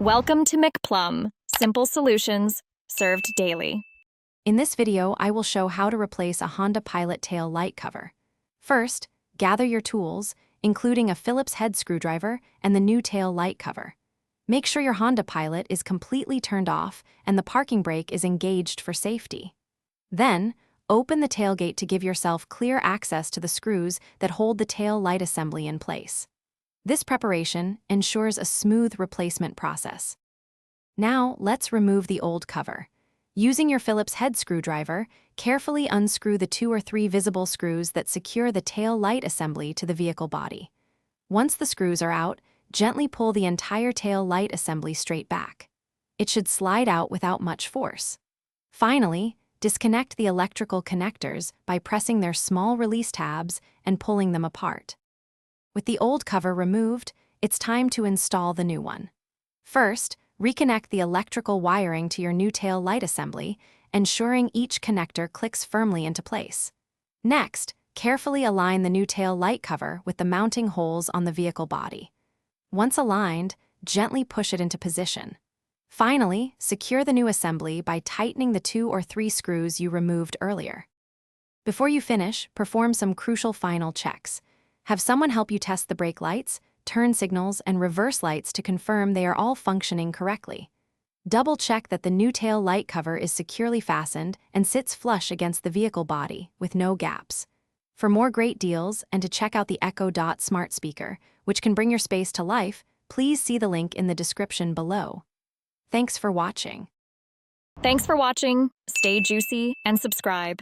Welcome to McPlum, simple solutions served daily. In this video, I will show how to replace a Honda Pilot tail light cover. First, gather your tools, including a Phillips head screwdriver and the new tail light cover. Make sure your Honda Pilot is completely turned off and the parking brake is engaged for safety. Then, open the tailgate to give yourself clear access to the screws that hold the tail light assembly in place. This preparation ensures a smooth replacement process. Now, let's remove the old cover. Using your Phillips head screwdriver, carefully unscrew the 2 or 3 visible screws that secure the tail light assembly to the vehicle body. Once the screws are out, gently pull the entire tail light assembly straight back. It should slide out without much force. Finally, disconnect the electrical connectors by pressing their small release tabs and pulling them apart. With the old cover removed, it's time to install the new one. First, reconnect the electrical wiring to your new tail light assembly, ensuring each connector clicks firmly into place. Next, carefully align the new tail light cover with the mounting holes on the vehicle body. Once aligned, gently push it into position. Finally, secure the new assembly by tightening the 2 or 3 screws you removed earlier. Before you finish, perform some crucial final checks. Have someone help you test the brake lights, turn signals, and reverse lights to confirm they are all functioning correctly. Double-check that the new tail light cover is securely fastened and sits flush against the vehicle body with no gaps. For more great deals and to check out the Echo Dot smart speaker, which can bring your space to life, please see the link in the description below. Thanks for watching. Thanks for watching. Stay juicy and subscribe.